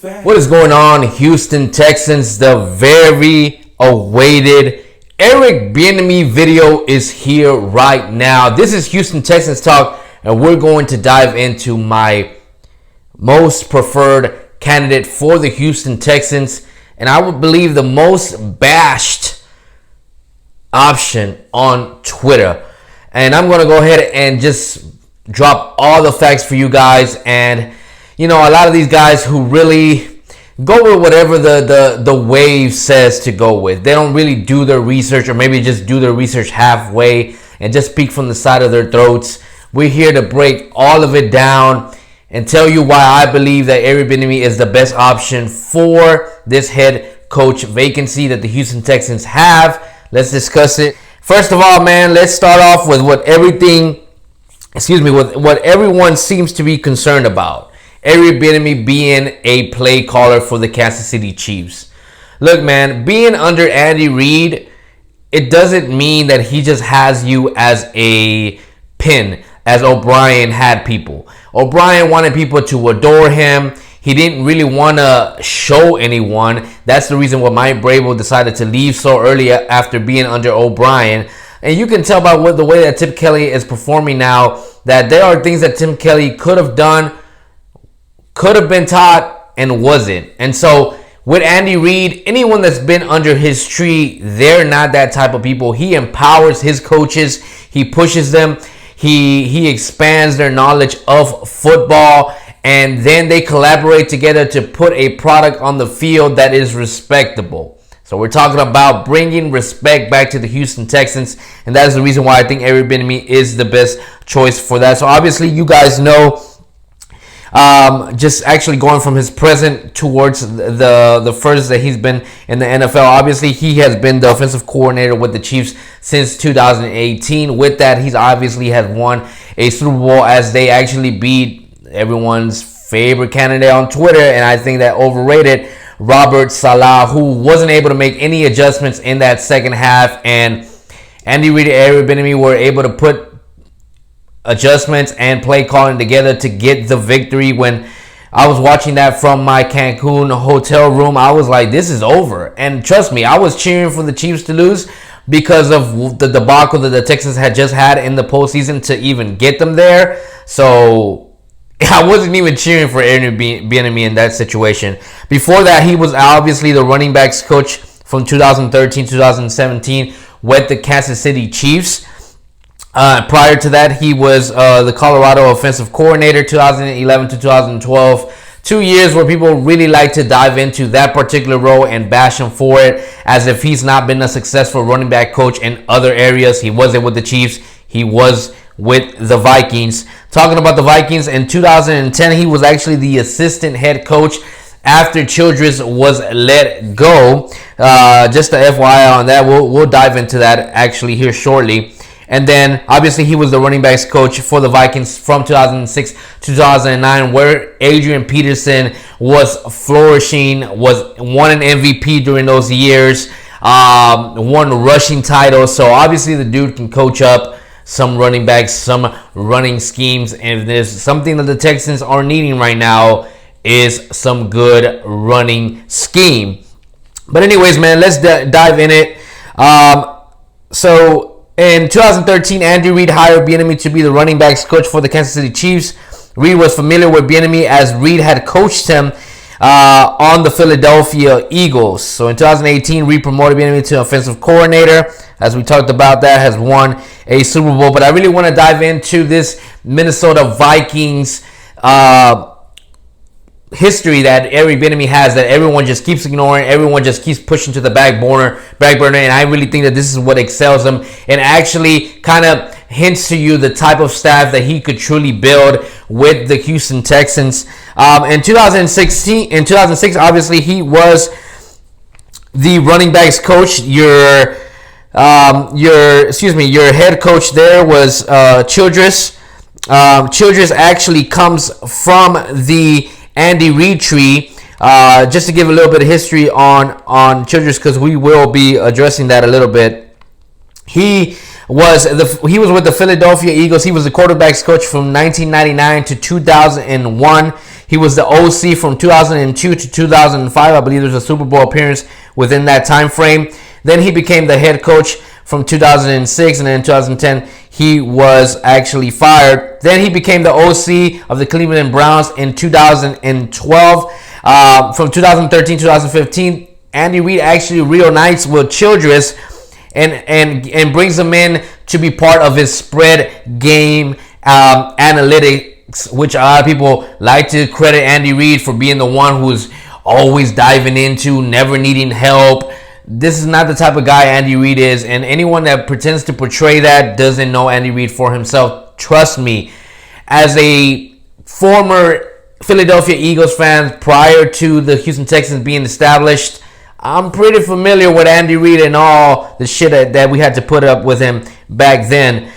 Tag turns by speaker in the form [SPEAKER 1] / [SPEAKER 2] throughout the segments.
[SPEAKER 1] What is going on, Houston Texans? The very awaited Eric Bieniemy video is here right now. This is Houston Texans Talk, and we're going to dive into my most preferred candidate for the Houston Texans, and I would believe the most bashed option on Twitter. And I'm going to go ahead and just drop all the facts for you guys. And you know, a lot of these guys who really go with whatever the wave says to go with. They don't really do their research, or maybe just do their research halfway and just speak from the side of their throats. We're here to break all of it down and tell you why I believe that Eric Bieniemy is the best option for this head coach vacancy that the Houston Texans have. Let's discuss it. First of all, man, let's start off with what everyone seems to be concerned about. Eric Bieniemy being a play caller for the Kansas City Chiefs. Look, man, being under Andy Reid, it doesn't mean that he just has you as a pin, as O'Brien had people. O'Brien wanted people to adore him. He didn't really want to show anyone. That's the reason why Mike Vrabel decided to leave so early after being under O'Brien. And you can tell by the way that Tim Kelly is performing now that there are things that Tim Kelly could have done, could have been taught, and wasn't. And so with Andy Reid, anyone that's been under his tree, they're not that type of people. He empowers his coaches. He pushes them. He expands their knowledge of football. And then they collaborate together to put a product on the field that is respectable. So we're talking about bringing respect back to the Houston Texans. And that is the reason why I think Eric Bieniemy is the best choice for that. So obviously you guys know, just actually going from his present towards the first that he's been in the NFL. Obviously, he has been the offensive coordinator with the Chiefs since 2018. With that, he's obviously has won a Super Bowl as they actually beat everyone's favorite candidate on Twitter, and I think that overrated Robert Saleh, who wasn't able to make any adjustments in that second half. And Andy Reid and Eric Bieniemy were able to put adjustments and play calling together to get the victory. When I was watching that from my Cancun hotel room, I was like, this is over. And trust me, I was cheering for the Chiefs to lose because of the debacle that the Texans had just had in the postseason to even get them there. So I wasn't even cheering for Eric Bieniemy in that situation. Before that, he was obviously the running backs coach from 2013-2017 with the Kansas City Chiefs. Prior to that, he was the Colorado offensive coordinator, 2011-2012. 2 years where people really like to dive into that particular role and bash him for it, as if he's not been a successful running back coach in other areas. He wasn't with the Chiefs. He was with the Vikings. Talking about the Vikings, in 2010, he was actually the assistant head coach after Childress was let go. Just a FYI on that. We'll dive into that actually here shortly. And then, obviously, he was the running backs coach for the Vikings from 2006 to 2009, where Adrian Peterson was flourishing, won an MVP during those years, won rushing titles. So, obviously, the dude can coach up some running backs, some running schemes. And if there's something that the Texans are needing right now, is some good running scheme. But anyways, man, let's dive in it. In 2013, Andy Reid hired Bieniemy to be the running backs coach for the Kansas City Chiefs. Reid was familiar with Bieniemy as Reid had coached him on the Philadelphia Eagles. So in 2018, Reid promoted Bieniemy to offensive coordinator. As we talked about, that has won a Super Bowl. But I really want to dive into this Minnesota Vikings history that Eric Bieniemy has, that everyone just keeps ignoring, everyone just keeps pushing to the back burner, and I really think that this is what excels him and actually kind of hints to you the type of staff that he could truly build with the Houston Texans. In 2006, obviously he was the running backs coach. Your head coach there was Childress. Childress actually comes from the Andy Reid tree. Just to give a little bit of history on Childress, because we will be addressing that a little bit. He was with the Philadelphia Eagles. He was the quarterbacks coach from 1999 to 2001. He was the OC from 2002 to 2005. I believe there's a Super Bowl appearance within that time frame. Then he became the head coach from 2006, and then in 2010 he was actually fired. Then he became the OC of the Cleveland Browns in 2012. From 2013 to 2015, Andy Reid actually reunites with Childress and brings him in to be part of his spread game analytics, which a lot of people like to credit Andy Reid for being the one who's always diving into, never needing help. This is not the type of guy Andy Reid is, and anyone that pretends to portray that doesn't know Andy Reid for himself. Trust me, as a former Philadelphia Eagles fan prior to the Houston Texans being established, I'm pretty familiar with Andy Reid and all the shit that we had to put up with him back then.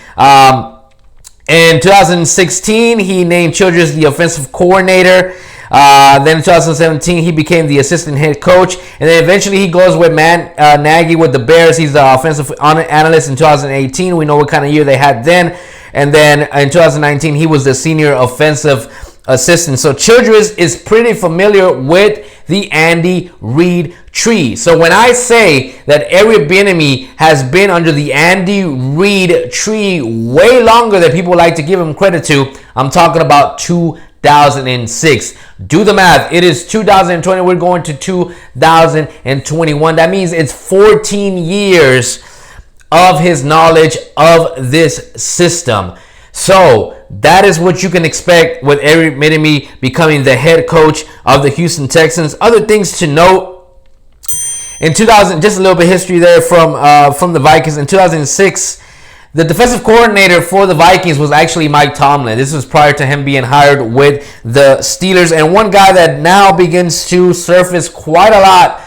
[SPEAKER 1] In 2016, he named Childress the offensive coordinator. Then in 2017, he became the assistant head coach. And then eventually he goes with Matt Nagy with the Bears. He's the offensive analyst in 2018. We know what kind of year they had then. And then in 2019, he was the senior offensive assistant. So Childress is pretty familiar with the Andy Reid tree. So when I say that Eric Bieniemy has been under the Andy Reid tree way longer than people like to give him credit to, I'm talking about 2006. Do the math. It is 2020. We're going to 2021. That means it's 14 years of his knowledge of this system. So that is what you can expect with Eric Bieniemy becoming the head coach of the Houston Texans. Other things to note. In 2000, just a little bit of history there from the Vikings. In 2006, the defensive coordinator for the Vikings was actually Mike Tomlin. This was prior to him being hired with the Steelers. And one guy that now begins to surface quite a lot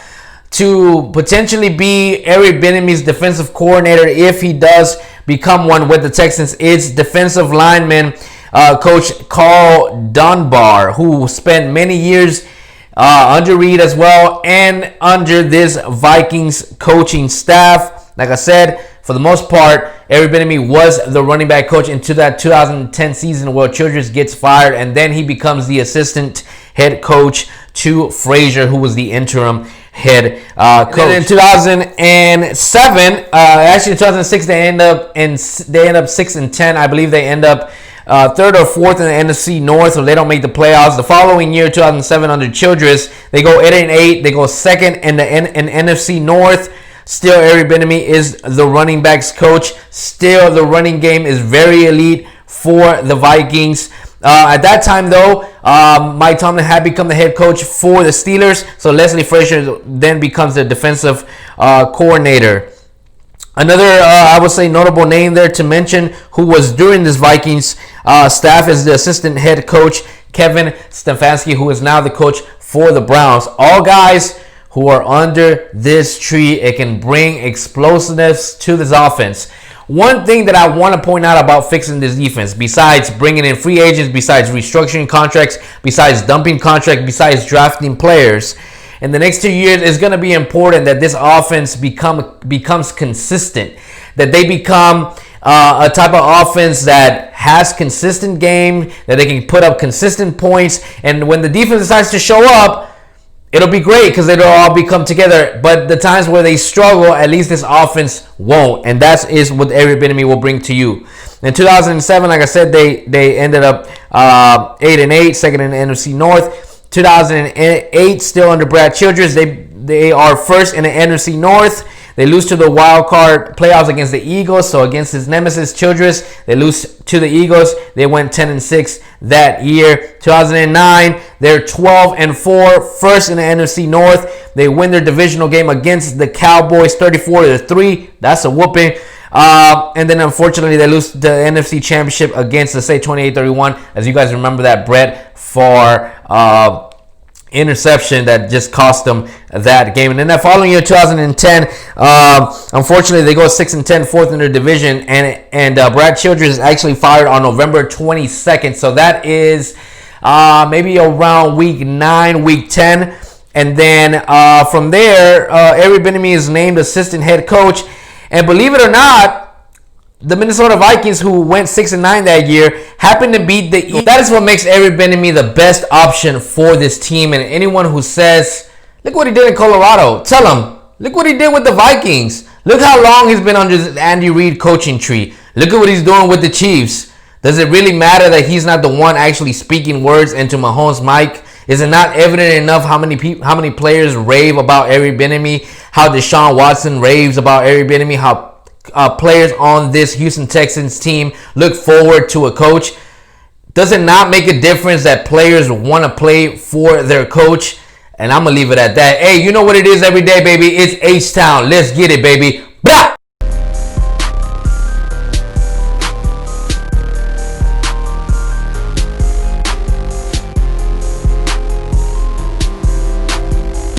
[SPEAKER 1] to potentially be Eric Bieniemy's defensive coordinator if he does become one with the Texans is defensive lineman coach Carl Dunbar, who spent many years under Reid as well and under this Vikings coaching staff. Like I said, for the most part, Eric Bieniemy was the running back coach into that 2010 season where Childress gets fired, and then he becomes the assistant head coach to Frazier, who was the interim head coach. And in 2007, actually in 2006, they end up 6-10. I believe they end up third or fourth in the NFC North, so they don't make the playoffs. The following year, 2007, under Childress, they go 8-8. They go second in the NFC North. Still, Eric Bieniemy is the running backs coach. Still, the running game is very elite for the Vikings. At that time, though, Mike Tomlin had become the head coach for the Steelers, so Leslie Frazier then becomes the defensive coordinator. Another, I would say, notable name there to mention who was during this Vikings staff is the assistant head coach, Kevin Stefanski, who is now the coach for the Browns. All guys who are under this tree. It can bring explosiveness to this offense. One thing that I want to point out about fixing this defense, besides bringing in free agents, besides restructuring contracts, besides dumping contracts, besides drafting players, in the next 2 years, it's going to be important that this offense becomes consistent, that they become a type of offense that has consistent game, that they can put up consistent points, and when the defense decides to show up, it'll be great because it'll all become together. But the times where they struggle, at least this offense won't. And that is what Eric Bieniemy will bring to you. In 2007, like I said, they ended up 8-8, second in the NFC North. 2008, still under Brad Childress, they are first in the NFC North. They lose to the wild card playoffs against the Eagles. So against his nemesis Childress, they lose to the Eagles. They went 10-6 that year. 2009, they're 12-4, first in the NFC North. They win their divisional game against the Cowboys, 34-3. That's a whooping. And then unfortunately, they lose the NFC Championship against the Saints, 28-31. As you guys remember, that Brett Favre interception that just cost them that game. And then that following year, 2010, unfortunately, they go 6-10, fourth in their division, and Brad Childress is actually fired on November 22nd. So that is maybe around week 9, week 10. And then from there, Eric Bieniemy is named assistant head coach. And believe it or not, The Minnesota Vikings, who went 6-9 that year, happened to beat the Eagles. That is what makes Eric Bieniemy the best option for this team. And anyone who says, look what he did in Colorado, tell them, look what he did with the Vikings. Look how long he's been under the Andy Reid coaching tree. Look at what he's doing with the Chiefs. Does it really matter that he's not the one actually speaking words into Mahomes' mic? Is it not evident enough how many players rave about Eric Bieniemy? How Deshaun Watson raves about Eric Bieniemy? How players on this Houston Texans team look forward to a coach? Does it not make a difference that players want to play for their coach? And I'm going to leave it at that. Hey, you know what it is every day, baby? It's H-Town. Let's get it, baby. Blah!